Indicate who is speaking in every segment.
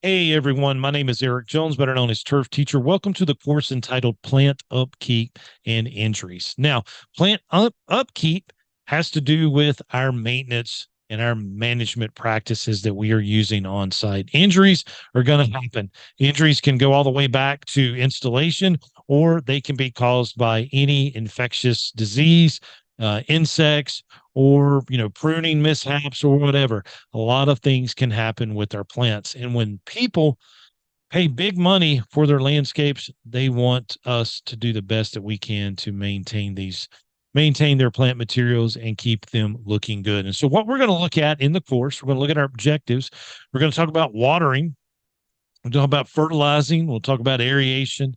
Speaker 1: Hey everyone, my name is Eric Jones, better known as Turf Teacher. Welcome to the course entitled Plant Upkeep and Injuries. Now, upkeep has to do with our maintenance and our management practices that we are using on site. Injuries are going to happen. Injuries can go all the way back to installation, or they can be caused by any infectious disease, insects, or pruning mishaps or whatever. A lot of things can happen with our plants. And when people pay big money for their landscapes, they want us to do the best that we can to maintain their plant materials and keep them looking good. And so what we're going to look at in the course, we're going to look at our objectives. We're going to talk about watering. We'll talk about fertilizing. We'll talk about aeration,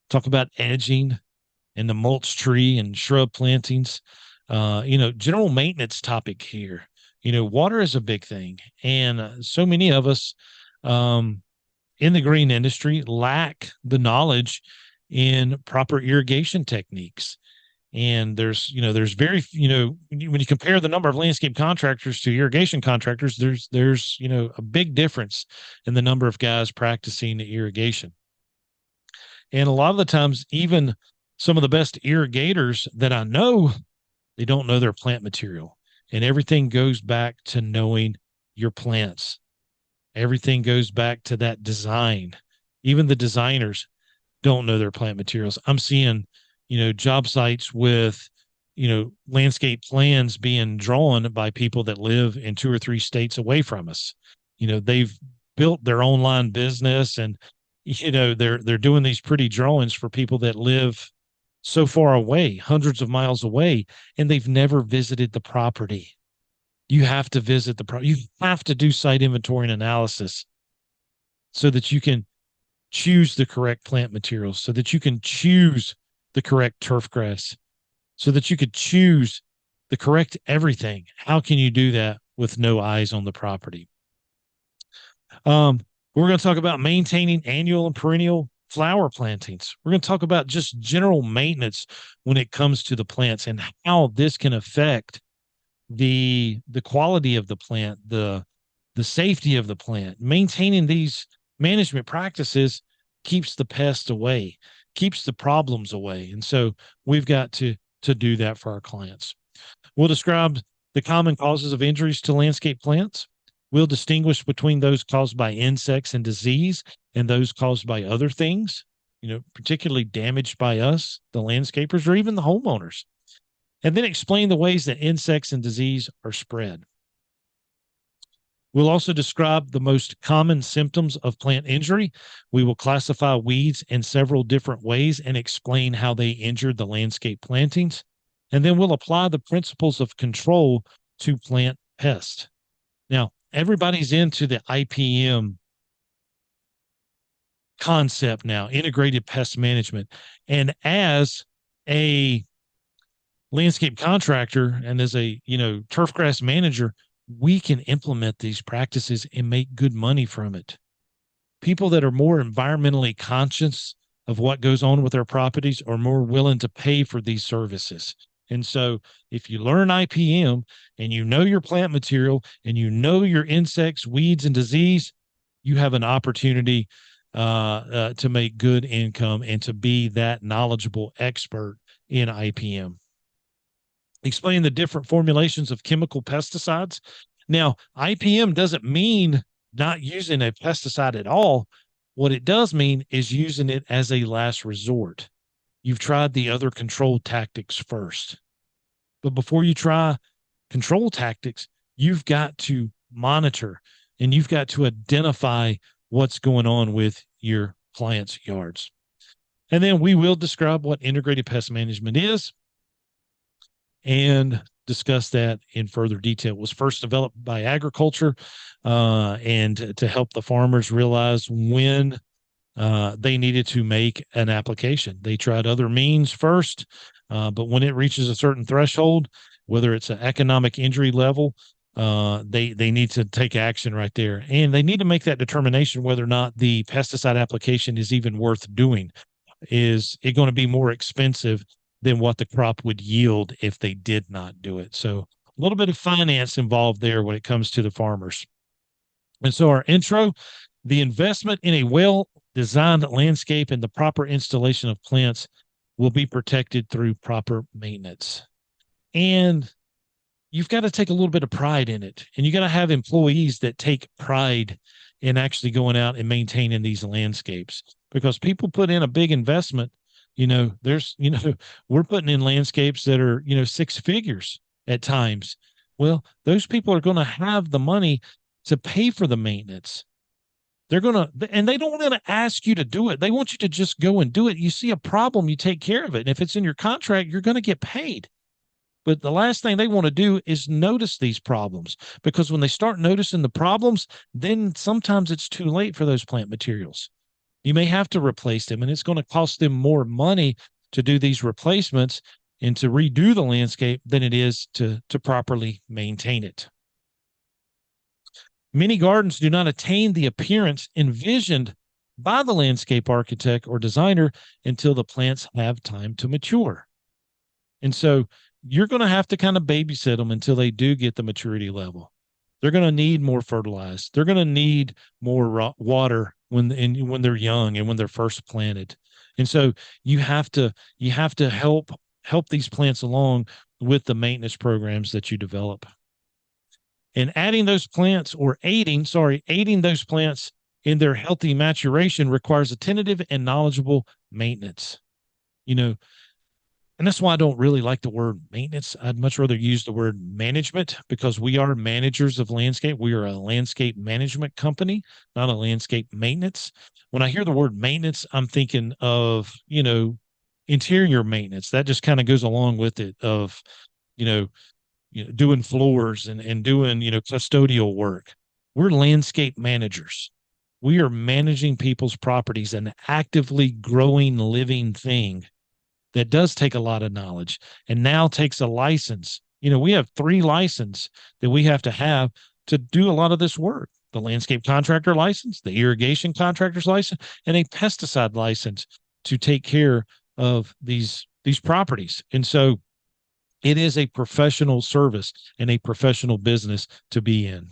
Speaker 1: talk about edging and the mulch tree and shrub plantings. General maintenance topic here. Water is a big thing, and so many of us in the green industry lack the knowledge in proper irrigation techniques. And there's very, when you compare the number of landscape contractors to irrigation contractors, there's a big difference in the number of guys practicing irrigation. And a lot of the times, even some of the best irrigators that I know, they don't know their plant material. And everything goes back to knowing your plants. Everything goes back to that design. Even the designers don't know their plant materials. I'm seeing, job sites with, landscape plans being drawn by people that live in 2 or 3 states away from us. They've built their online business, and they're doing these pretty drawings for people that live so far away, hundreds of miles away, and they've never visited the property. You have to visit the property. You have to do site inventory and analysis so that you can choose the correct plant materials, so that you can choose the correct turf grass, so that you could choose the correct everything. How can you do that with no eyes on the property? We're going to talk about maintaining annual and perennial flower plantings. We're going to talk about just general maintenance when it comes to the plants and how this can affect the quality of the plant, the safety of the plant. Maintaining these management practices keeps the pests away, keeps the problems away. And so we've got to do that for our clients. We'll describe the common causes of injuries to landscape plants. We'll distinguish between those caused by insects and disease and those caused by other things, particularly damaged by us, the landscapers, or even the homeowners. And then explain the ways that insects and disease are spread. We'll also describe the most common symptoms of plant injury. We will classify weeds in several different ways and explain how they injured the landscape plantings. And then we'll apply the principles of control to plant pests. Now, everybody's into the IPM concept now, integrated pest management. And as a landscape contractor and as a, turf grass manager, we can implement these practices and make good money from it. People that are more environmentally conscious of what goes on with their properties are more willing to pay for these services. And so if you learn IPM and you know your plant material and you know your insects, weeds, and disease, you have an opportunity to make good income and to be that knowledgeable expert in IPM. Explain the different formulations of chemical pesticides. Now, IPM doesn't mean not using a pesticide at all. What it does mean is using it as a last resort. You've tried the other control tactics first. But before you try control tactics, you've got to monitor and you've got to identify what's going on with your clients' yards. And then we will describe what integrated pest management is and discuss that in further detail. It was first developed by agriculture and to help the farmers realize when they needed to make an application. They tried other means first, but when it reaches a certain threshold, whether it's an economic injury level, they need to take action right there. And they need to make that determination whether or not the pesticide application is even worth doing. Is it going to be more expensive than what the crop would yield if they did not do it? So a little bit of finance involved there when it comes to the farmers. And so our intro The investment in a well-designed landscape and the proper installation of plants will be protected through proper maintenance. And you've got to take a little bit of pride in it. And you got to have employees that take pride in actually going out and maintaining these landscapes, because people put in a big investment. We're putting in landscapes that are, six figures at times. Well, those people are going to have the money to pay for the maintenance. And they don't want to ask you to do it. They want you to just go and do it. You see a problem, you take care of it. And if it's in your contract, you're going to get paid. But the last thing they want to do is notice these problems, because when they start noticing the problems, then sometimes it's too late for those plant materials. You may have to replace them, and it's going to cost them more money to do these replacements and to redo the landscape than it is to properly maintain it. Many gardens do not attain the appearance envisioned by the landscape architect or designer until the plants have time to mature. And so you're going to have to kind of babysit them until they do get the maturity level. They're going to need more fertilized. They're going to need more water when they're young and when they're first planted. And so you have to help these plants along with the maintenance programs that you develop. And aiding those plants in their healthy maturation requires attentive and knowledgeable maintenance. And that's why I don't really like the word maintenance. I'd much rather use the word management, because we are managers of landscape. We are a landscape management company, not a landscape maintenance. When I hear the word maintenance, I'm thinking of, interior maintenance. That just kind of goes along with it, of, doing floors and doing, custodial work. We're landscape managers. We are managing people's properties, an actively growing, living thing that does take a lot of knowledge and now takes a license. We have 3 licenses that we have to do a lot of this work: the landscape contractor license, the irrigation contractor's license, and a pesticide license to take care of these properties. And so it is a professional service and a professional business to be in.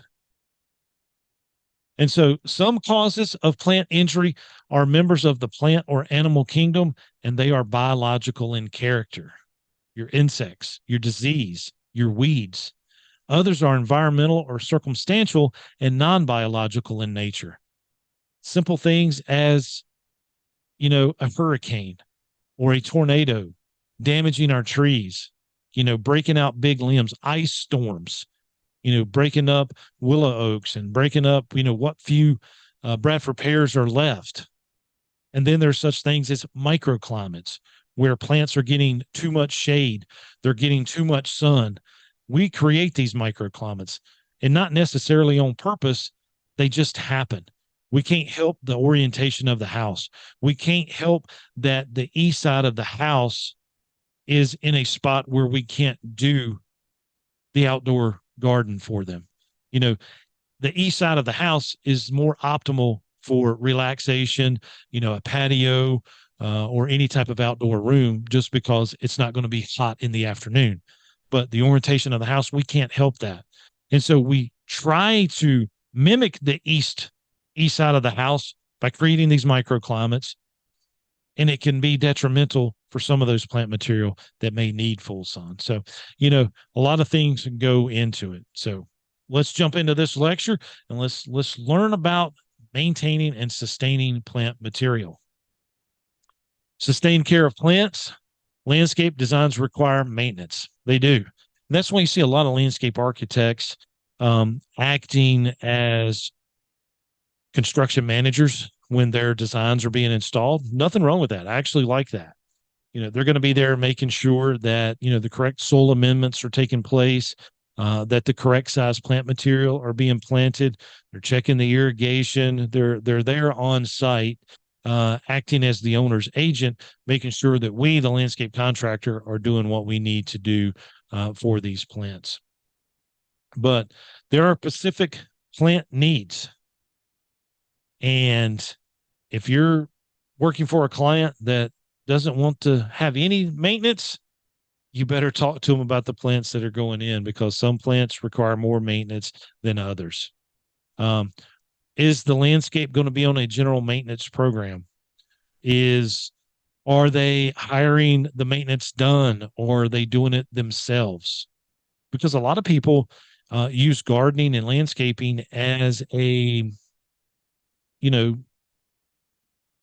Speaker 1: And so some causes of plant injury are members of the plant or animal kingdom, and they are biological in character: your insects, your disease, your weeds. Others are environmental or circumstantial and non-biological in nature. Simple things as, a hurricane or a tornado damaging our trees, breaking out big limbs, ice storms, breaking up willow oaks and breaking up, what few Bradford pears are left. And then there's such things as microclimates, where plants are getting too much shade. They're getting too much sun. We create these microclimates, and not necessarily on purpose. They just happen. We can't help the orientation of the house. We can't help that the east side of the house is in a spot where we can't do the outdoor garden for them. The east side of the house is more optimal for relaxation, a patio or any type of outdoor room, just because it's not going to be hot in the afternoon. But the orientation of the house, we can't help that. And so we try to mimic the east side of the house by creating these microclimates, and it can be detrimental for some of those plant material that may need full sun. So, a lot of things go into it. So let's jump into this lecture and let's learn about maintaining and sustaining plant material. Sustained care of plants. Landscape designs require maintenance. They do. And that's why you see a lot of landscape architects acting as construction managers when their designs are being installed. Nothing wrong with that. I actually like that. They're going to be there making sure that, the correct soil amendments are taking place, that the correct size plant material are being planted. They're checking the irrigation. They're there on site, acting as the owner's agent, making sure that we, the landscape contractor, are doing what we need to do for these plants. But there are specific plant needs. And if you're working for a client that doesn't want to have any maintenance, you better talk to them about the plants that are going in, because some plants require more maintenance than others. Is the landscape going to be on a general maintenance program? Are they hiring the maintenance done, or are they doing it themselves? Because a lot of people use gardening and landscaping as a, you know,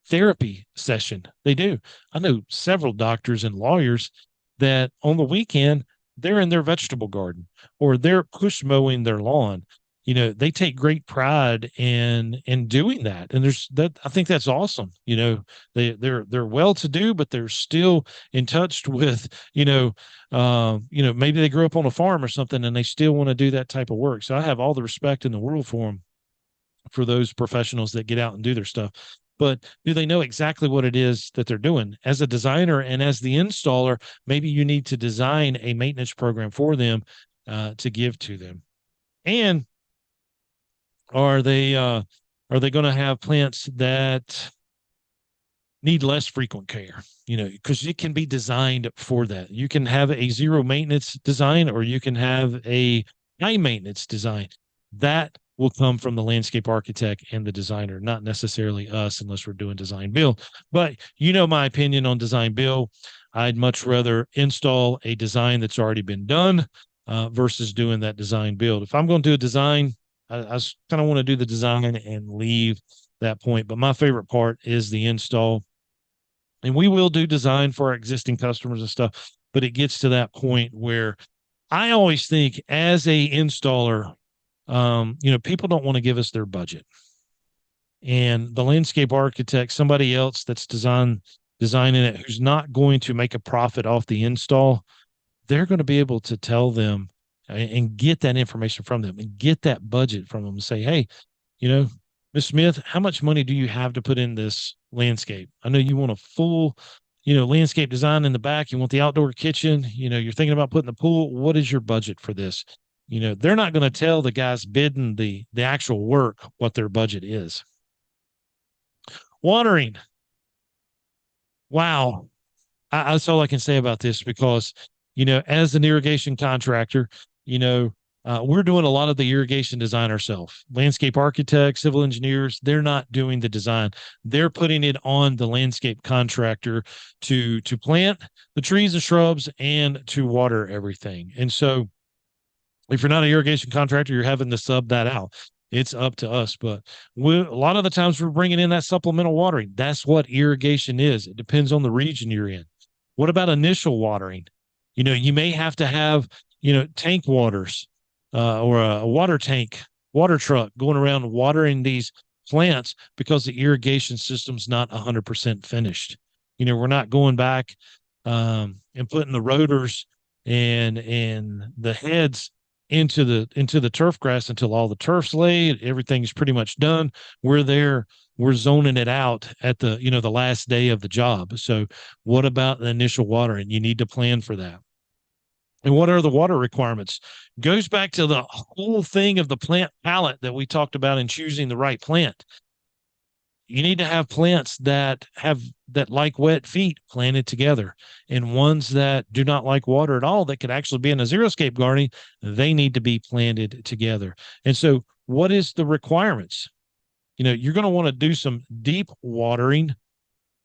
Speaker 1: therapy session. They do. I know several doctors and lawyers that on the weekend they're in their vegetable garden or they're push mowing their lawn. They take great pride in doing that, and there's that. I think that's awesome. They're well to do, but they're still in touch with maybe they grew up on a farm or something, and they still want to do that type of work. So I have all the respect in the world for them, for those professionals that get out and do their stuff. But do they know exactly what it is that they're doing? As a designer and as the installer, maybe you need to design a maintenance program for them to give to them. And are they going to have plants that need less frequent care? Because it can be designed for that. You can have a zero maintenance design, or you can have a high maintenance design. That will come from the landscape architect and the designer, not necessarily us, unless we're doing design build. But my opinion on design build. I'd much rather install a design that's already been done versus doing that design build. If I'm going to do a design, I kind of want to do the design and leave that point. But my favorite part is the install. And we will do design for our existing customers and stuff, but it gets to that point where I always think as a installer, people don't want to give us their budget. And the landscape architect, somebody else that's designing it, who's not going to make a profit off the install, they're going to be able to tell them and get that information from them and get that budget from them and say, hey, Ms. Smith, how much money do you have to put in this landscape? I know you want a full, landscape design in the back. You want the outdoor kitchen. You're thinking about putting the pool. What is your budget for this? They're not going to tell the guys bidding the actual work what their budget is. Watering. Wow. That's all I can say about this, because, as an irrigation contractor, we're doing a lot of the irrigation design ourselves. Landscape architects, civil engineers, they're not doing the design. They're putting it on the landscape contractor to plant the trees and shrubs and to water everything. And so if you're not an irrigation contractor, you're having to sub that out. It's up to us. But a lot of the times we're bringing in that supplemental watering. That's what irrigation is. It depends on the region you're in. What about initial watering? You may have to have, tank waters or a water truck going around watering these plants because the irrigation system's not 100% finished. We're not going back and putting the rotors and the heads into the turf grass until all the turf's laid. Everything's pretty much done. We're zoning it out at the last day of the job. So what about the initial watering? You need to plan for that. And what are the water requirements? Goes back to the whole thing of the plant palette that we talked about in choosing the right plant. You need to have plants that like wet feet planted together, and ones that do not like water at all, that could actually be in a xeriscape gardening, they need to be planted together. And so what is the requirements? You're going to want to do some deep watering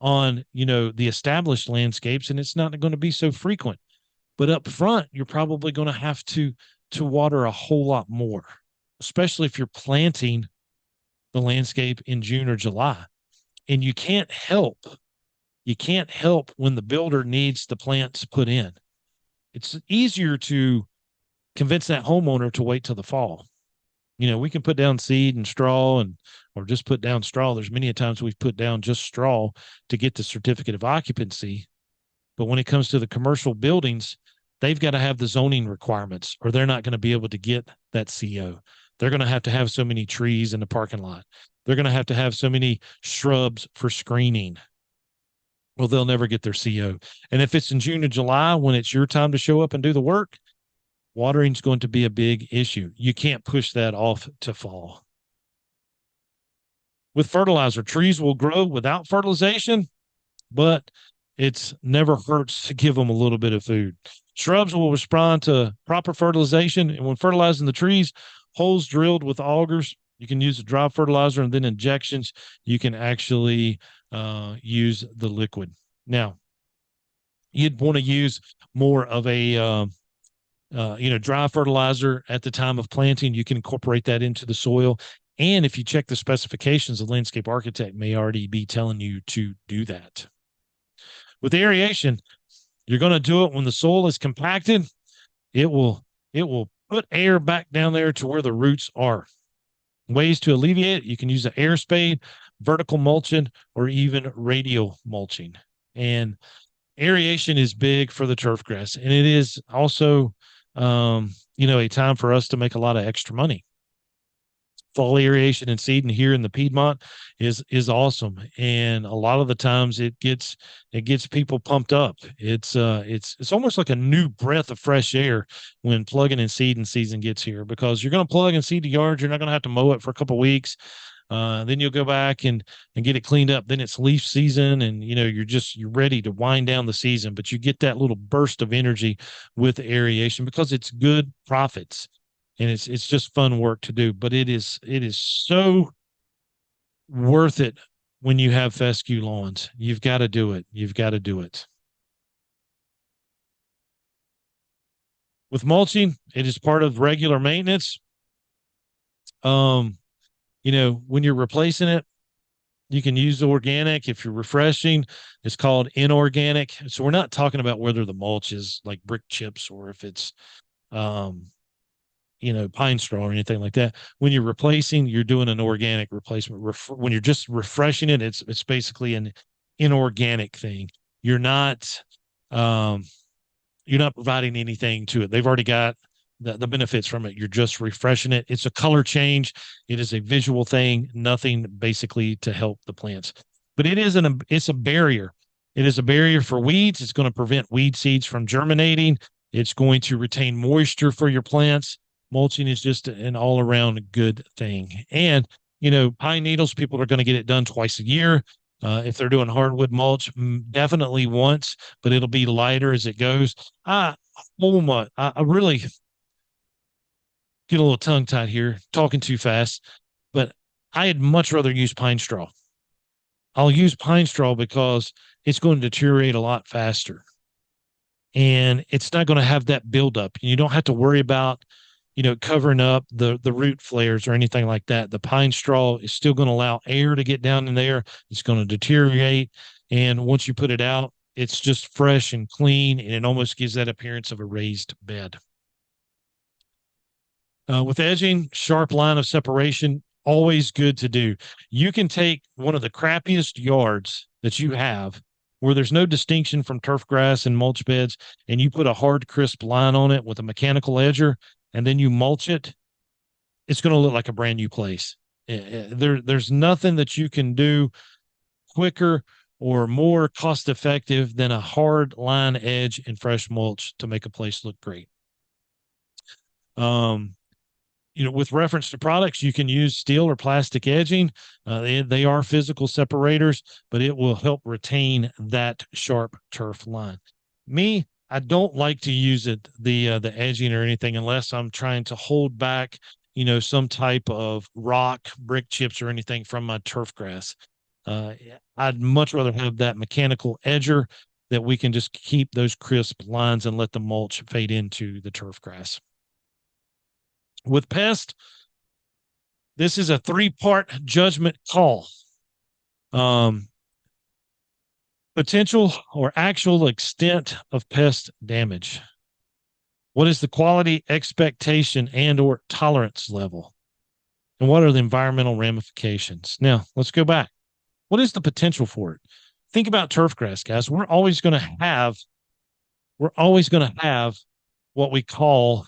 Speaker 1: on, the established landscapes, and it's not going to be so frequent. But up front, you're probably going to have to water a whole lot more, especially if you're planting the landscape in June or July. And you can't help when the builder needs the plants put in. It's easier to convince that homeowner to wait till the fall. We can put down seed and straw or just put down straw. There's many times we've put down just straw to get the certificate of occupancy. But when it comes to the commercial buildings, they've got to have the zoning requirements, or they're not going to be able to get that CO. They're going to have so many trees in the parking lot. They're going to have so many shrubs for screening. Well, they'll never get their CO. And if it's in June or July, when it's your time to show up and do the work, watering's going to be a big issue. You can't push that off to fall. With fertilizer, trees will grow without fertilization, but it's never hurts to give them a little bit of food. Shrubs will respond to proper fertilization, and when fertilizing the trees, holes drilled with augers, You can use a dry fertilizer, and then injections, you can actually use the liquid. Now, you'd want to use more of a dry fertilizer at the time of planting. You can incorporate that into the soil. And if you check the specifications, the landscape architect may already be telling you to do that. With aeration, you're going to do it when the soil is compacted. It will put air back down there to where the roots are. Ways to alleviate it: you can use an air spade, vertical mulching, or even radial mulching. And aeration is big for the turf grass, and it is also a time for us to make a lot of extra money. Fall aeration and seeding here in the Piedmont is awesome, and a lot of the times it gets people pumped up. It's almost like a new breath of fresh air when plugging and seeding season gets here, because you're going to plug and seed the yard. You're not going to have to mow it for a couple of weeks. Then you'll go back and get it cleaned up. Then it's leaf season, and you're ready to wind down the season. But you get that little burst of energy with aeration because it's good profits, and it's just fun work to do. But it is so worth it when you have fescue lawns. You've got to do it. You've got to do it. With mulching, it is part of regular maintenance. When you're replacing it, you can use organic. If you're refreshing, it's called inorganic. So we're not talking about whether the mulch is like brick chips or if it's, pine straw or anything like that. When you're replacing, you're doing an organic replacement. When you're just refreshing it, it's basically an inorganic thing. You're not providing anything to it. They've already got the benefits from it. You're just refreshing it. It's a color change. It is a visual thing, nothing basically to help the plants. But it's a barrier. It is a barrier for weeds. It's going to prevent weed seeds from germinating. It's going to retain moisture for your plants. Mulching is just an all-around good thing. And, pine needles, people are going to get it done twice a year. If they're doing hardwood mulch, definitely once, but it'll be lighter as it goes. I really get a little tongue-tied here, talking too fast, but I'd much rather use pine straw. I'll use pine straw because it's going to deteriorate a lot faster, and it's not going to have that buildup. You don't have to worry about, covering up the root flares or anything like that. The pine straw is still going to allow air to get down in there. It's going to deteriorate, and once you put it out, it's just fresh and clean, and it almost gives that appearance of a raised bed. With edging, sharp line of separation, always good to do. You can take one of the crappiest yards that you have, where there's no distinction from turf grass and mulch beds, and you put a hard, crisp line on it with a mechanical edger, and then you mulch it, it's going to look like a brand new place. There's nothing that you can do quicker or more cost effective than a hard line edge and fresh mulch to make a place look great. With reference to products, you can use steel or plastic edging. They are physical separators, but it will help retain that sharp turf line. I don't like to use the edging or anything unless I'm trying to hold back, some type of rock, brick chips, or anything from my turf grass. I'd much rather have that mechanical edger that we can just keep those crisp lines and let the mulch fade into the turf grass. With pest, this is a 3-part judgment call. Potential or actual extent of pest damage. What is the quality expectation and or tolerance level? And what are the environmental ramifications? Now, let's go back. What is the potential for it? Think about turf grass, guys. We're always going to have what we call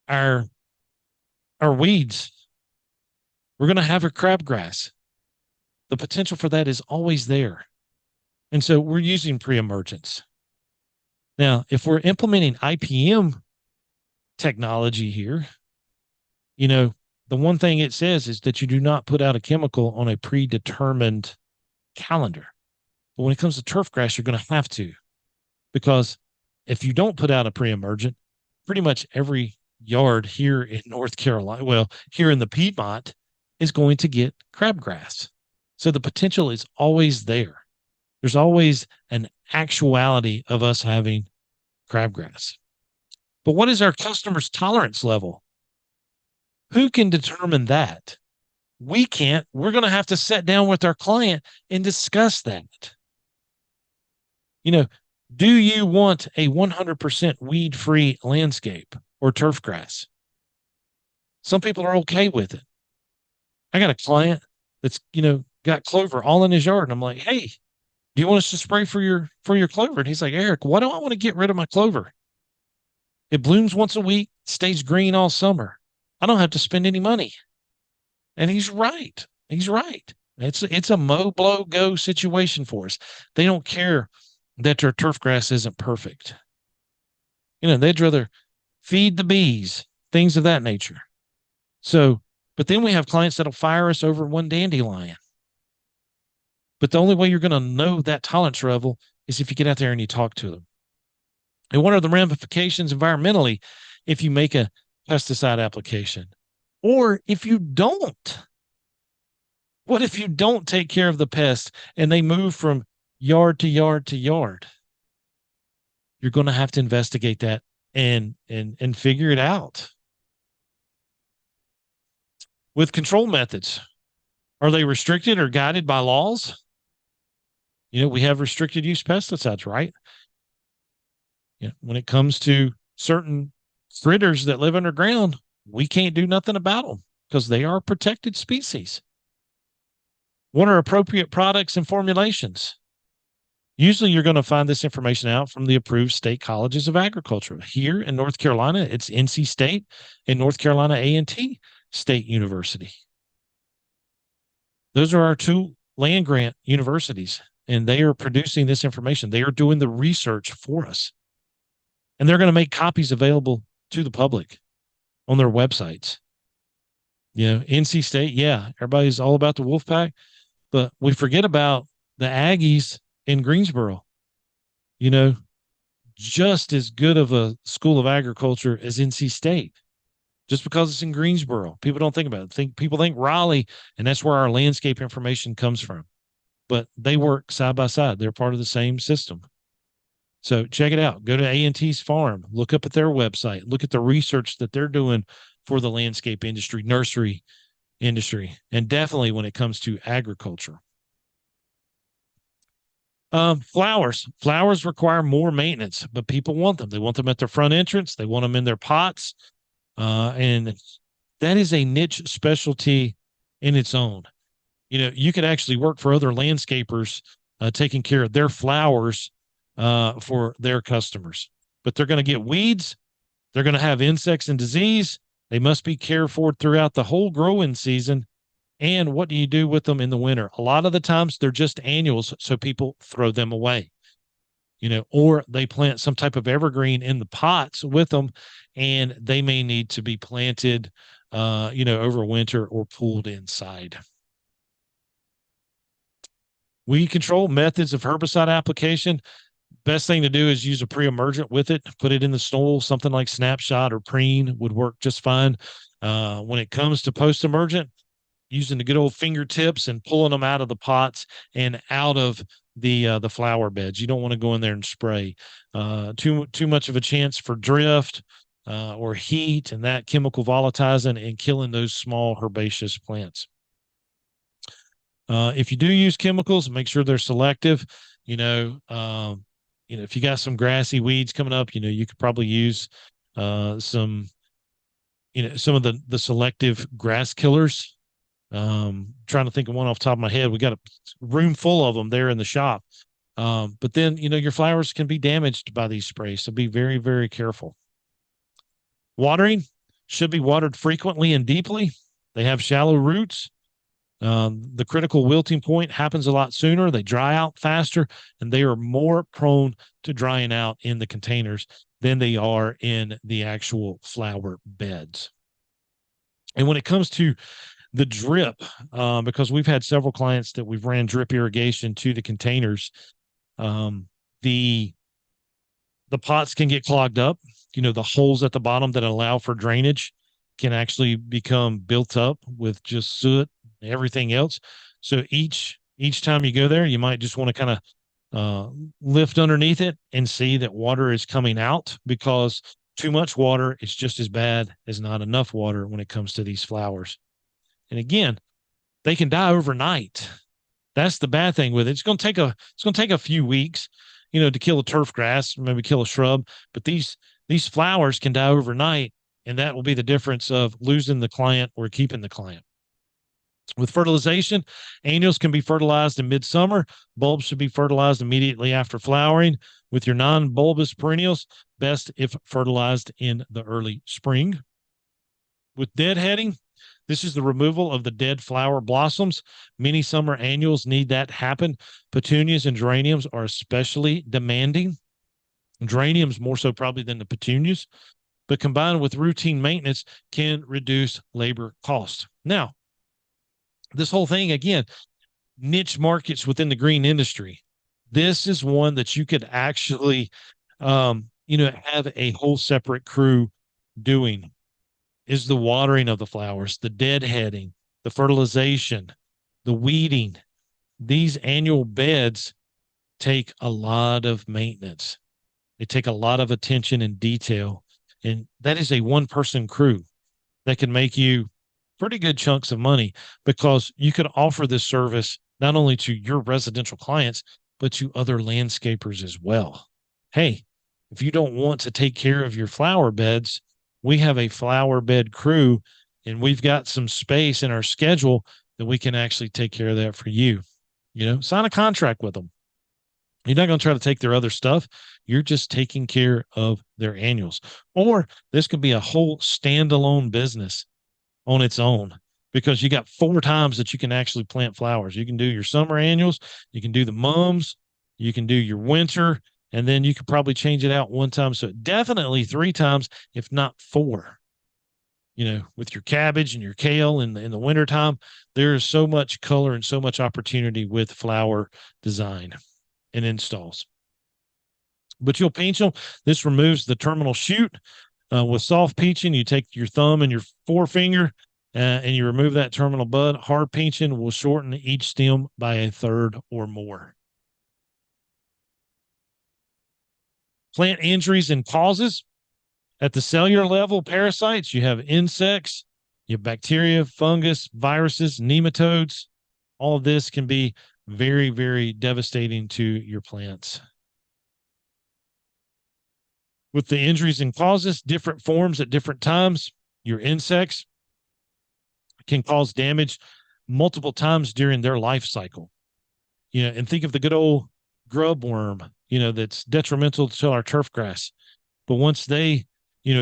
Speaker 1: our weeds. We're going to have our crabgrass. The potential for that is always there. And so we're using pre-emergence. Now, if we're implementing IPM technology here, the one thing it says is that you do not put out a chemical on a predetermined calendar. But when it comes to turf grass, you're going to have to, because if you don't put out a pre-emergent, pretty much every yard here in North Carolina, well, here in the Piedmont, is going to get crabgrass. So the potential is always there. There's always an actuality of us having crabgrass. But what is our customer's tolerance level? Who can determine that? We can't. We're going to have to sit down with our client and discuss that. You know, do you want a 100% weed-free landscape or turf grass? Some people are okay with it. I got a client that's, got clover all in his yard. And I'm like, hey, do you want us to spray for your clover? And he's like, Eric, why do I want to get rid of my clover? It blooms once a week, stays green all summer. I don't have to spend any money. And he's right. He's right. It's a mow, blow, go situation for us. They don't care that their turf grass isn't perfect. They'd rather feed the bees, things of that nature. So, but then we have clients that'll fire us over one dandelion. But the only way you're going to know that tolerance level is if you get out there and you talk to them. And what are the ramifications environmentally if you make a pesticide application? Or if you don't? What if you don't take care of the pest and they move from yard to yard to yard? You're going to have to investigate that and figure it out. With control methods, are they restricted or guided by laws? We have restricted use pesticides, right? When it comes to certain critters that live underground, we can't do nothing about them because they are protected species. What are appropriate products and formulations? Usually you're going to find this information out from the approved state colleges of agriculture. Here in North Carolina, it's NC State and North Carolina A&T State University. Those are our two land grant universities, and they are producing this information. They are doing the research for us. And they're going to make copies available to the public on their websites. NC State, yeah, everybody's all about the Wolfpack, but we forget about the Aggies in Greensboro. Just as good of a school of agriculture as NC State. Just because it's in Greensboro, people don't think about it. People think Raleigh, and that's where our landscape information comes from. But they work side by side. They're part of the same system. So check it out. Go to A&T's farm. Look up at their website. Look at the research that they're doing for the landscape industry, nursery industry, and definitely when it comes to agriculture. Flowers require more maintenance, but people want them. They want them at their front entrance. They want them in their pots. And that is a niche specialty in its own. You could actually work for other landscapers, taking care of their flowers, for their customers, but they're going to get weeds. They're going to have insects and disease. They must be cared for throughout the whole growing season. And what do you do with them in the winter? A lot of the times they're just annuals, so people throw them away, or they plant some type of evergreen in the pots with them, and they may need to be planted, over winter or pulled inside. Weed control methods of herbicide application. Best thing to do is use a pre-emergent with it. Put it in the soil. Something like Snapshot or Preen would work just fine. When it comes to post-emergent, using the good old fingertips and pulling them out of the pots and out of the flower beds. You don't want to go in there and spray. Too much of a chance for drift or heat and that chemical volatilizing and killing those small herbaceous plants. If you do use chemicals, make sure they're selective. If you got some grassy weeds coming up, you could probably use some of the selective grass killers. Trying to think of one off the top of my head. We got a room full of them there in the shop. But then, your flowers can be damaged by these sprays. So be very, very careful. Watering should be watered frequently and deeply. They have shallow roots. The critical wilting point happens a lot sooner. They dry out faster, and they are more prone to drying out in the containers than they are in the actual flower beds. And when it comes to the drip, because we've had several clients that we've ran drip irrigation to the containers, the The pots can get clogged up. The holes at the bottom that allow for drainage can actually become built up with just soot and everything else. So each time you go there, you might just want to kind of lift underneath it and see that water is coming out, because too much water is just as bad as not enough water when it comes to these flowers. And again, they can die overnight. That's the bad thing with it. It's going to take a few weeks, to kill a turf grass, maybe kill a shrub, but these flowers can die overnight, and that will be the difference of losing the client or keeping the client. With fertilization, annuals can be fertilized in midsummer. Bulbs should be fertilized immediately after flowering. With your non-bulbous perennials, best if fertilized in the early spring. With deadheading, this is the removal of the dead flower blossoms. Many summer annuals need that happen. Petunias and geraniums are especially demanding. Geraniums more so probably than the petunias, but combined with routine maintenance can reduce labor costs. Now, this whole thing, again, niche markets within the green industry. This is one that you could actually, have a whole separate crew doing, is the watering of the flowers, the deadheading, the fertilization, the weeding. These annual beds take a lot of maintenance. They take a lot of attention and detail. And that is a one-person crew that can make you pretty good chunks of money, because you could offer this service not only to your residential clients, but to other landscapers as well. Hey, if you don't want to take care of your flower beds, we have a flower bed crew, and we've got some space in our schedule that we can actually take care of that for you. Sign a contract with them. You're not going to try to take their other stuff. You're just taking care of their annuals. Or this could be a whole standalone business on its own, because you got 4 times that you can actually plant flowers. You can do your summer annuals, you can do the mums, you can do your winter, and then you could probably change it out 1 time. So definitely 3 times, if not 4. With your cabbage and your kale in the wintertime, there is so much color and so much opportunity with flower design and installs. But you'll pinch them. This removes the terminal shoot. With soft pinching, you take your thumb and your forefinger and you remove that terminal bud. Hard pinching will shorten each stem by 1/3 or more. Plant injuries and causes. At the cellular level, parasites, you have insects, you have bacteria, fungus, viruses, nematodes. All of this can be very, very devastating to your plants. With the injuries and causes, different forms at different times. Your insects can cause damage multiple times during their life cycle. And think of the good old grub worm, that's detrimental to our turf grass. But once they,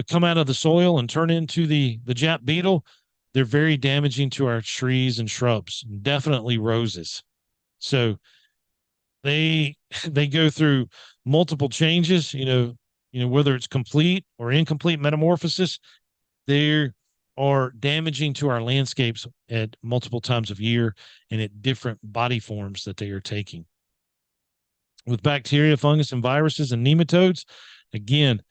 Speaker 1: come out of the soil and turn into the Jap beetle, they're very damaging to our trees and shrubs, definitely roses. So they go through multiple changes, whether it's complete or incomplete metamorphosis. They are damaging to our landscapes at multiple times of year and at different body forms that they are taking. With bacteria, fungus, and viruses and nematodes, again,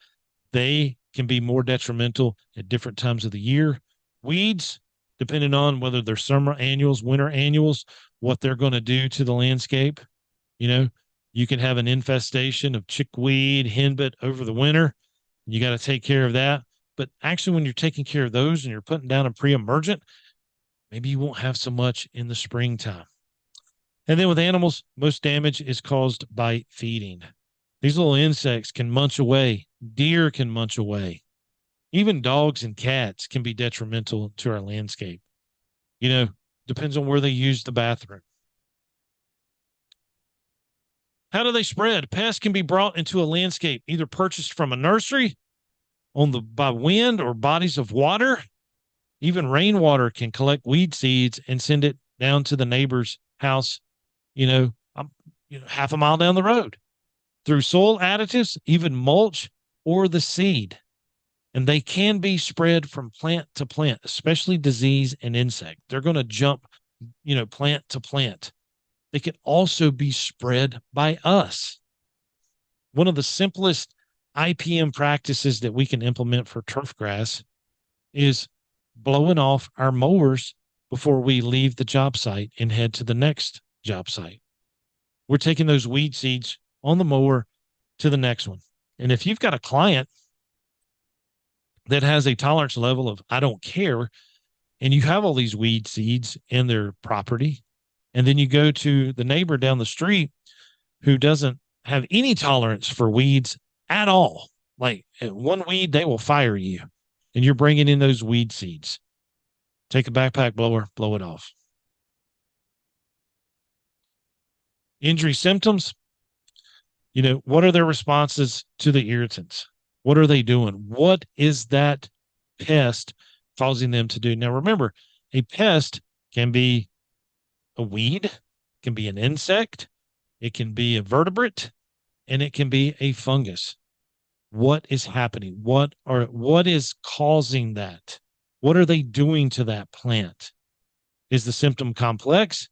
Speaker 1: they can be more detrimental at different times of the year. Weeds, depending on whether they're summer annuals, winter annuals, what they're going to do to the landscape. You can have an infestation of chickweed, henbit over the winter. You got to take care of that. But actually, when you're taking care of those and you're putting down a pre-emergent, maybe you won't have so much in the springtime. And then with animals, most damage is caused by feeding. These little insects can munch away. Deer can munch away. Even dogs and cats can be detrimental to our landscape. Depends on where they use the bathroom. How do they spread? Pests can be brought into a landscape, either purchased from a nursery by wind or bodies of water. Even rainwater can collect weed seeds and send it down to the neighbor's house, half a mile down the road. Through soil additives, even mulch or the seed. And they can be spread from plant to plant, especially disease and insect. They're going to jump, plant to plant. They can also be spread by us. One of the simplest IPM practices that we can implement for turf grass is blowing off our mowers before we leave the job site and head to the next job site. We're taking those weed seeds on the mower to the next one. And if you've got a client that has a tolerance level of I don't care, and you have all these weed seeds in their property, and then you go to the neighbor down the street who doesn't have any tolerance for weeds at all, like one weed, they will fire you, and you're bringing in those weed seeds. Take a backpack blower, blow it off. Injury symptoms, what are their responses to the irritants? What are they doing? What is that pest causing them to do? Now, remember, a pest can be a weed, can be an insect, it can be a vertebrate, and it can be a fungus. What is happening? What is causing that? What are they doing to that plant? Is the symptom complex?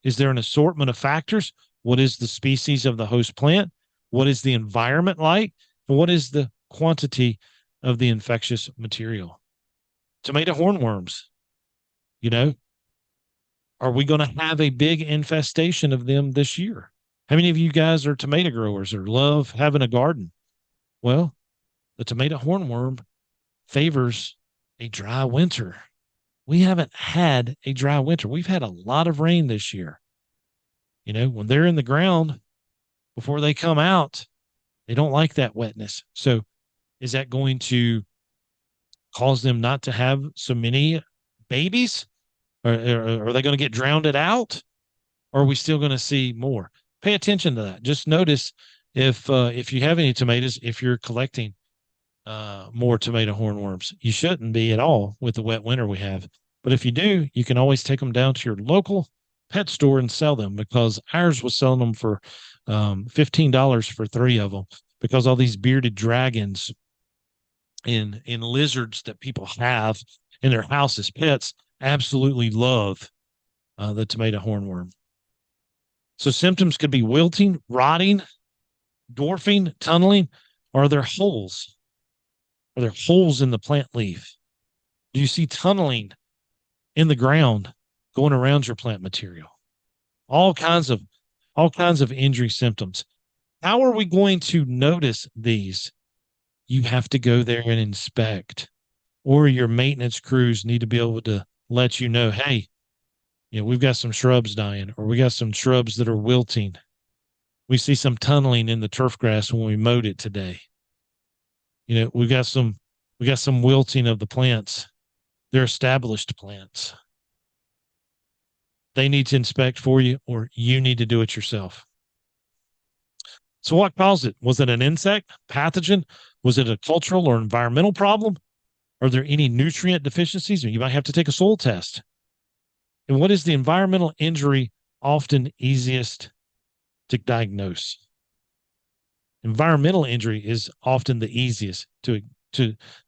Speaker 1: Is there an assortment of factors? What is the species of the host plant? What is the environment like? And what is the quantity of the infectious material? Tomato hornworms, are we going to have a big infestation of them this year? How many of you guys are tomato growers or love having a garden? Well, the tomato hornworm favors a dry winter. We haven't had a dry winter. We've had a lot of rain this year. When they're in the ground, before they come out, they don't like that wetness. So is that going to cause them not to have so many babies? Or are they going to get drowned out? Or are we still going to see more? Pay attention to that. Just notice if you have any tomatoes, if you're collecting more tomato hornworms. You shouldn't be at all with the wet winter we have. But if you do, you can always take them down to your local pet store and sell them, because ours was selling them for $15 for 3 of them, because all these bearded dragons and lizards that people have in their house as pets absolutely love the tomato hornworm. So symptoms could be wilting, rotting, dwarfing, tunneling. Are there holes? Are there holes in the plant leaf? Do you see tunneling in the ground going around your plant material? All kinds of injury symptoms. How are we going to notice these? You have to go there and inspect, or your maintenance crews need to be able to let you know, hey, we've got some shrubs dying, or we got some shrubs that are wilting. We see some tunneling in the turf grass when we mowed it today. We got some wilting of the plants. They're established plants. They need to inspect for you, or you need to do it yourself. So what caused it? Was it an insect, pathogen? Was it a cultural or environmental problem? Are there any nutrient deficiencies? Or you might have to take a soil test. And what is the environmental injury often easiest to diagnose? Environmental injury is often the easiest to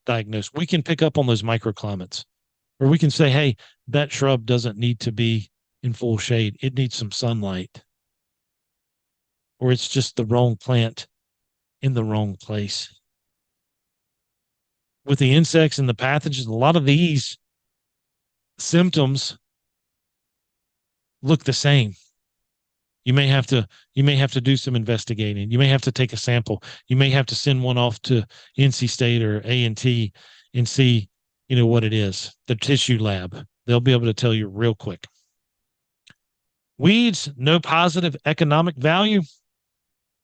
Speaker 1: diagnose. We can pick up on those microclimates, or we can say, hey, that shrub doesn't need to be in full shade. It needs some sunlight. Or it's just the wrong plant in the wrong place. With the insects and the pathogens, a lot of these symptoms look the same. You may have to do some investigating. You may have to take a sample. You may have to send one off to NC State or A&T and see, what it is. The tissue lab. They'll be able to tell you real quick. Weeds, no positive economic value.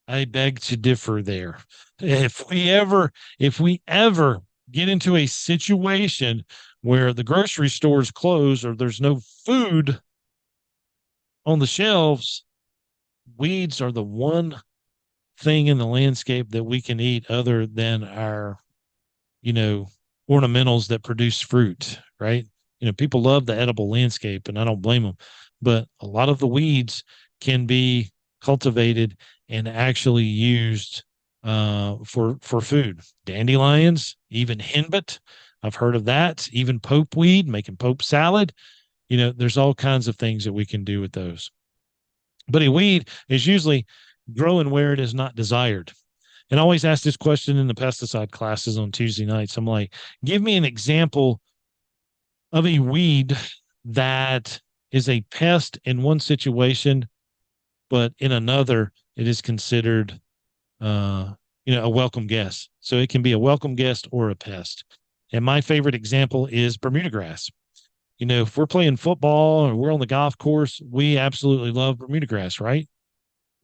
Speaker 1: I beg to differ there. If we ever get into a situation where the grocery stores close or there's no food on the shelves, weeds are the one thing in the landscape that we can eat other than our, ornamentals that produce fruit, right? People love the edible landscape, and I don't blame them, but a lot of the weeds can be cultivated and actually used for food. Dandelions, even henbit, I've heard of that. Even popeweed, making pope salad. There's all kinds of things that we can do with those. But a weed is usually growing where it is not desired. And I always ask this question in the pesticide classes on Tuesday nights. I'm like, give me an example of a weed that is a pest in one situation, but in another, it is considered, uh, a welcome guest. So it can be a welcome guest or a pest. And my favorite example is Bermuda grass. If we're playing football or we're on the golf course, we absolutely love Bermuda grass, right?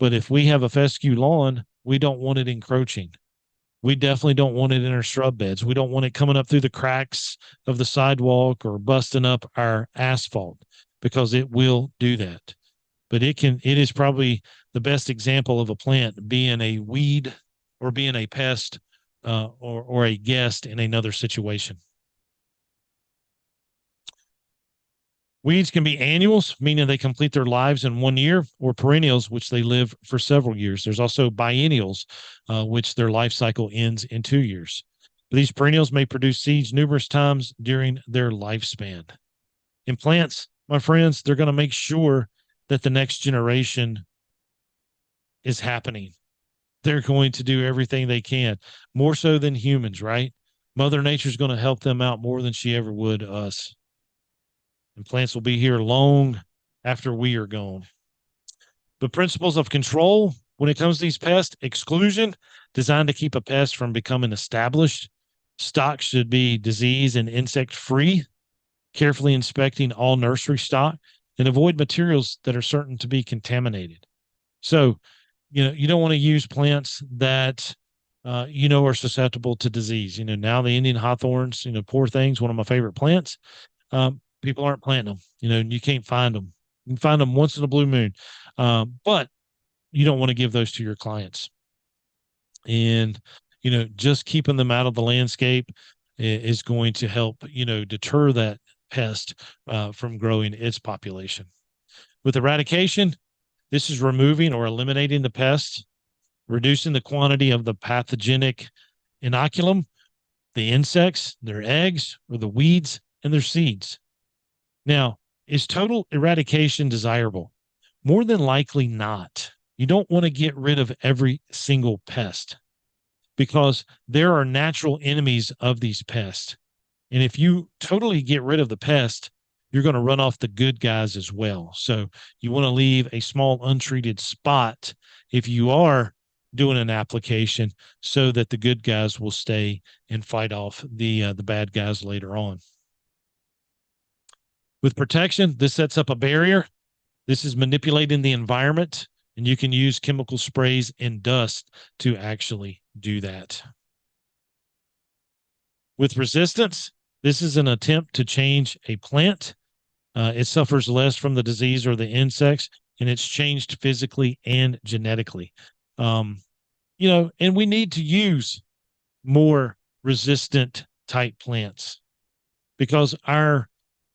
Speaker 1: But if we have a fescue lawn, we don't want it encroaching. We definitely don't want it in our shrub beds. We don't want it coming up through the cracks of the sidewalk or busting up our asphalt, because it will do that. But it is probably the best example of a plant being a weed or being a pest, or a guest in another situation. Weeds can be annuals, meaning they complete their lives in 1 year, or perennials, which they live for several years. There's also biennials, which their life cycle ends in 2 years. These perennials may produce seeds numerous times during their lifespan. In plants, my friends, they're going to make sure that the next generation is happening. They're going to do everything they can, more so than humans, right? Mother Nature's going to help them out more than she ever would us. And plants will be here long after we are gone. The principles of control when it comes to these pests: exclusion, designed to keep a pest from becoming established. Stock should be disease and insect free, carefully inspecting all nursery stock, and avoid materials that are certain to be contaminated. So, you don't want to use plants that, are susceptible to disease. Now the Indian hawthorns, poor things, one of my favorite plants. People aren't planting them, and you can't find them. You can find them once in a blue moon. But you don't want to give those to your clients. And, just keeping them out of the landscape is going to help, deter that pest from growing its population. With eradication, this is removing or eliminating the pest, reducing the quantity of the pathogenic inoculum, the insects, their eggs, or the weeds and their seeds. Now, is total eradication desirable? More than likely not. You don't want to get rid of every single pest, because there are natural enemies of these pests. And if you totally get rid of the pest, you're going to run off the good guys as well. So you want to leave a small untreated spot if you are doing an application, so that the good guys will stay and fight off the bad guys later on. With protection, this sets up a barrier. This is manipulating the environment, and you can use chemical sprays and dust to actually do that. With resistance, this is an attempt to change a plant. It suffers less from the disease or the insects, and it's changed physically and genetically. And we need to use more resistant type plants, because our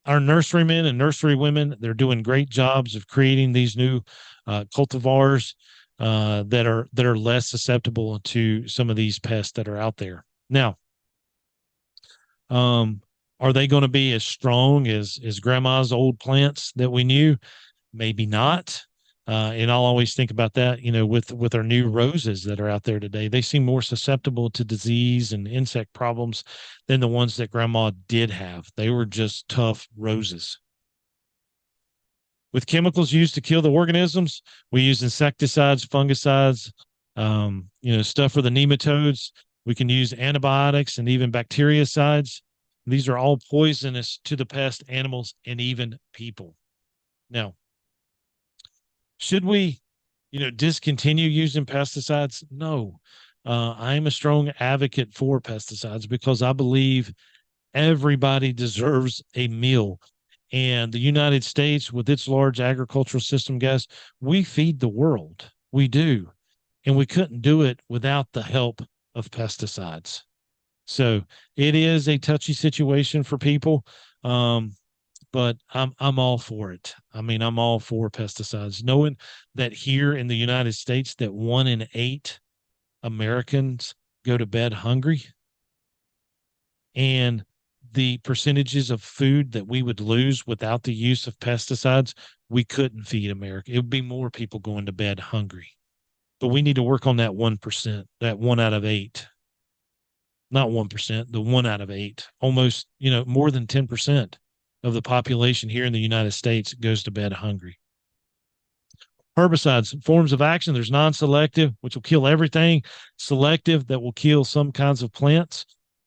Speaker 1: nurserymen and nursery women, they're doing great jobs of creating these new cultivars that are less susceptible to some of these pests that are out there. Now, are they going to be as strong as grandma's old plants that we knew? Maybe not. And I'll always think about that, with our new roses that are out there today. They seem more susceptible to disease and insect problems than the ones that grandma did have. They were just tough roses. With chemicals used to kill the organisms, we use insecticides, fungicides, stuff for the nematodes. We can use antibiotics and even bactericides. These are all poisonous to the pest, animals, and even people. Now, should we, discontinue using pesticides? No. I'm a strong advocate for pesticides, because I believe everybody deserves a meal. And the United States, with its large agricultural system, guys, we feed the world. We do. And we couldn't do it without the help of pesticides. So it is a touchy situation for people. But I'm all for it. I mean, I'm all for pesticides, knowing that here in the United States that 1 in 8 Americans go to bed hungry, and the percentages of food that we would lose without the use of pesticides, we couldn't feed America. It would be more people going to bed hungry. but we need to work on that 1%, that 1 out of 8. Not 1%, the 1 out of 8. Almost, more than 10% of the population here in the United States goes to bed hungry. Herbicides, forms of action. There's non-selective, which will kill everything. Selective, that will kill some kinds of plants.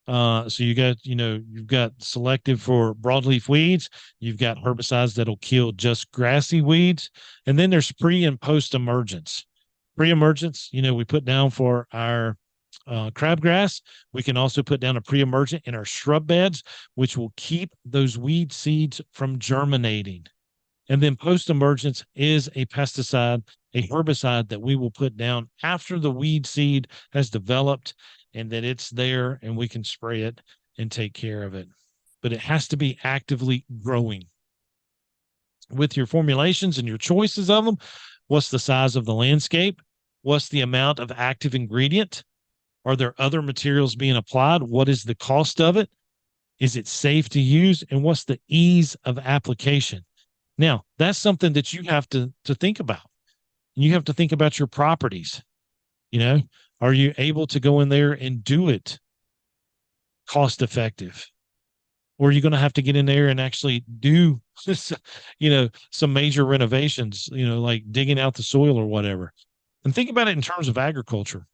Speaker 1: So you've got selective for broadleaf weeds. You've got herbicides that'll kill just grassy weeds. And then there's pre and post emergence. Pre-emergence, we put down for our crabgrass. We can also put down a pre-emergent in our shrub beds, which will keep those weed seeds from germinating. And then post-emergence is a pesticide, a herbicide that we will put down after the weed seed has developed and that it's there and we can spray it and take care of it. But it has to be actively growing. With your formulations and your choices of them, what's the size of the landscape? What's the amount of active ingredient? Are there other materials being applied? What is the cost of it? Is it safe to use? And what's the ease of application? Now, that's something that you have to think about. You have to think about your properties. Are you able to go in there and do it cost effective? Or are you going to have to get in there and actually do, some major renovations, like digging out the soil or whatever? And think about it in terms of agriculture,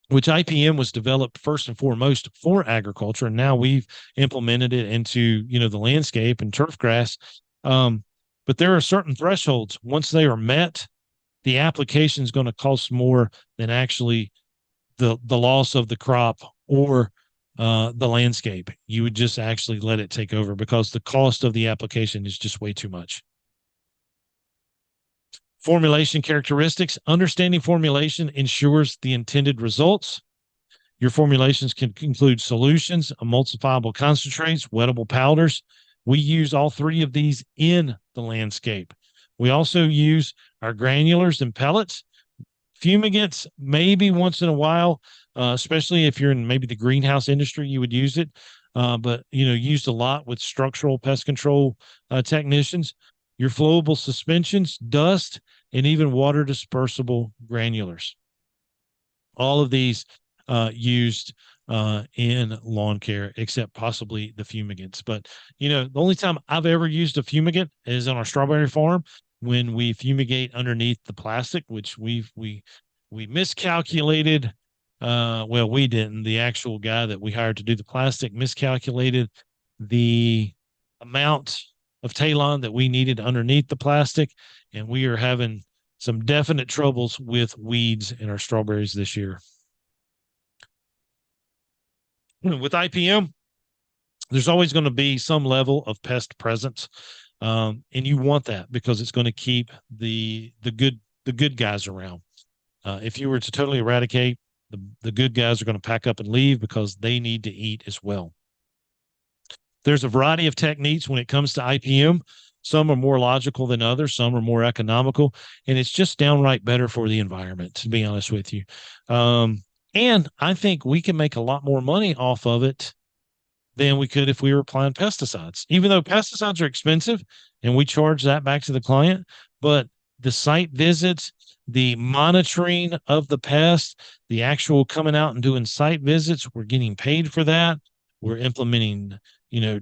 Speaker 1: which IPM was developed first and foremost for agriculture. And now we've implemented it into, the landscape and turf grass. But there are certain thresholds. Once they are met, the application is going to cost more than actually the loss of the crop or the landscape. You would just actually let it take over because the cost of the application is just way too much. Formulation characteristics. Understanding formulation ensures the intended results. Your formulations can include solutions, emulsifiable concentrates, wettable powders. We use all three of these in the landscape. We also use our granulars and pellets. Fumigants, maybe once in a while, especially if you're in maybe the greenhouse industry, you would use it. But, used a lot with structural pest control technicians. Your flowable suspensions, dust, and even water dispersible granulars. All of these used in lawn care, except possibly the fumigants. But, the only time I've ever used a fumigant is on our strawberry farm when we fumigate underneath the plastic, which we miscalculated. Well, we didn't. The actual guy that we hired to do the plastic miscalculated the amount of Talon that we needed underneath the plastic, and we are having some definite troubles with weeds in our strawberries this year. With IPM, there's always going to be some level of pest presence, and you want that because it's going to keep the good guys around. If you were to totally eradicate, the good guys are going to pack up and leave because they need to eat as well. There's a variety of techniques when it comes to IPM. Some are more logical than others. Some are more economical, and it's just downright better for the environment, to be honest with you. And I think we can make a lot more money off of it than we could if we were applying pesticides, even though pesticides are expensive and we charge that back to the client. But the site visits, the monitoring of the pest, the actual coming out and doing site visits, we're getting paid for that. We're implementing,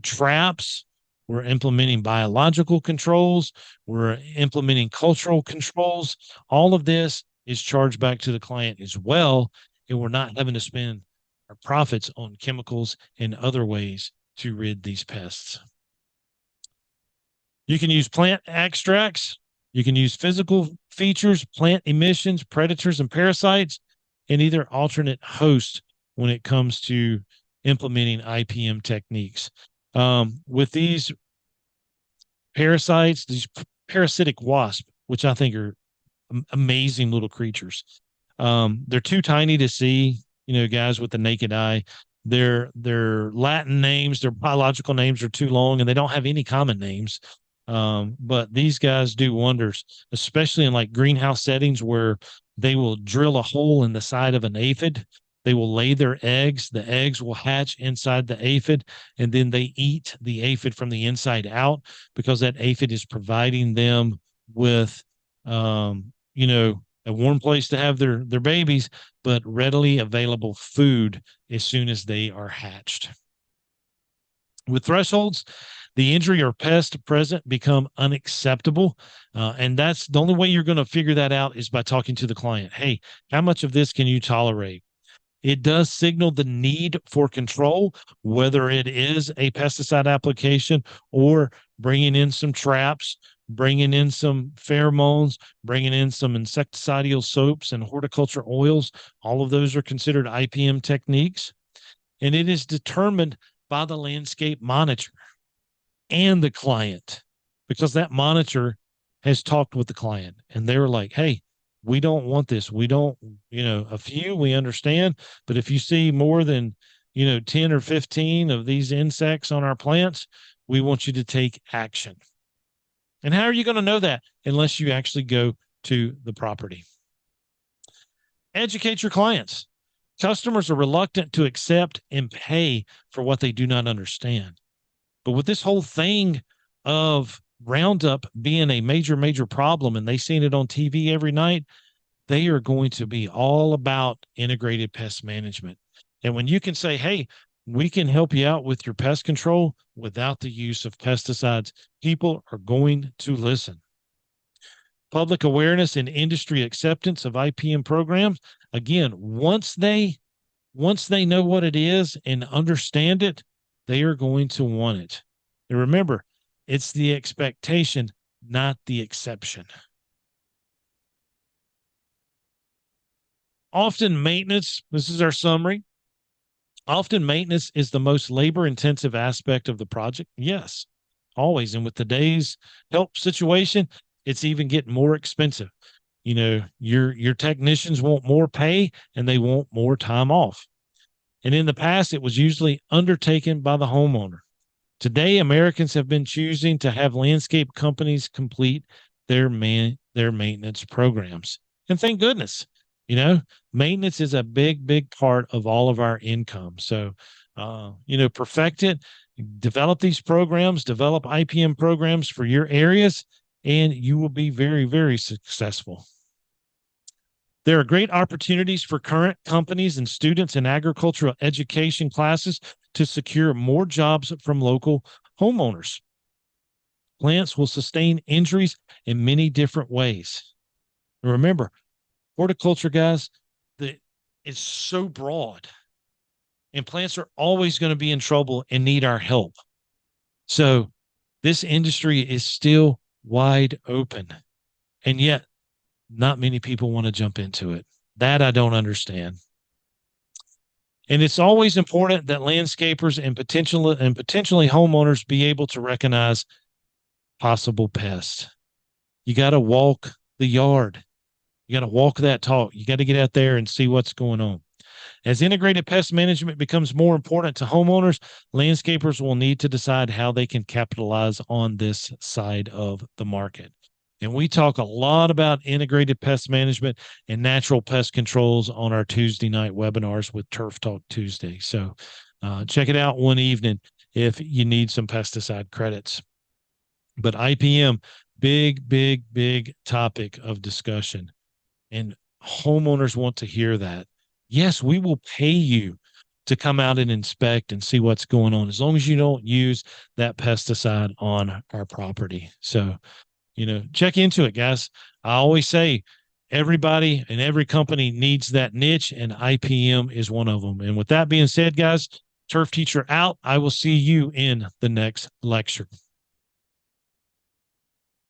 Speaker 1: traps. We're implementing biological controls. We're implementing cultural controls. All of this is charged back to the client as well. And we're not having to spend our profits on chemicals and other ways to rid these pests. You can use plant extracts. You can use physical features, plant emissions, predators, and parasites, and either alternate hosts when it comes to implementing IPM techniques. With these parasites, these parasitic wasps, which I think are amazing little creatures. They're too tiny to see, guys, with the naked eye. Their Latin names, their biological names are too long, and they don't have any common names. But these guys do wonders, especially in like greenhouse settings where they will drill a hole in the side of an aphid. They will lay their eggs. The eggs will hatch inside the aphid, and then they eat the aphid from the inside out because that aphid is providing them with, a warm place to have their babies, but readily available food as soon as they are hatched. With thresholds, the injury or pest present become unacceptable. And that's the only way you're going to figure that out is by talking to the client. Hey, how much of this can you tolerate? It does signal the need for control, whether it is a pesticide application or bringing in some traps, bringing in some pheromones, bringing in some insecticidal soaps and horticulture oils. All of those are considered IPM techniques. And it is determined by the landscape monitor and the client, because that monitor has talked with the client and they were like, hey, we don't want this. We don't, a few we understand, but if you see more than, 10 or 15 of these insects on our plants, we want you to take action. And how are you going to know that unless you actually go to the property? Educate your clients. Customers are reluctant to accept and pay for what they do not understand. But with this whole thing of Roundup being a major problem, and they seen it on TV every night, they are going to be all about integrated pest management. And when you can say, hey, we can help you out with your pest control without the use of pesticides, people are going to listen. Public awareness and industry acceptance of IPM programs. Again, once they know what it is and understand it, they are going to want it. And remember, it's the expectation, not the exception. Often maintenance, this is our summary. Often maintenance is the most labor-intensive aspect of the project. Yes, always. And with today's help situation, it's even getting more expensive. Your technicians want more pay and they want more time off. And in the past, it was usually undertaken by the homeowner. Today, Americans have been choosing to have landscape companies complete their maintenance programs. And thank goodness, maintenance is a big part of all of our income. So, perfect it, develop these programs, develop IPM programs for your areas, and you will be very successful. There are great opportunities for current companies and students in agricultural education classes to secure more jobs from local homeowners. Plants will sustain injuries in many different ways. And remember, horticulture, guys, it's so broad, and plants are always going to be in trouble and need our help. So this industry is still wide open, and yet not many people want to jump into it. That I don't understand. And it's always important that landscapers and potentially homeowners be able to recognize possible pests. You got to walk the yard. You got to walk that talk. You got to get out there and see what's going on. As integrated pest management becomes more important to homeowners, landscapers will need to decide how they can capitalize on this side of the market. And we talk a lot about integrated pest management and natural pest controls on our Tuesday night webinars with Turf Talk Tuesday. So check it out one evening if you need some pesticide credits. But IPM, big topic of discussion. And homeowners want to hear that. Yes, we will pay you to come out and inspect and see what's going on, as long as you don't use that pesticide on our property. So, check into it, guys. I always say everybody and every company needs that niche, and IPM is one of them. And with that being said, guys, Turf Teacher out. I will see you in the next lecture.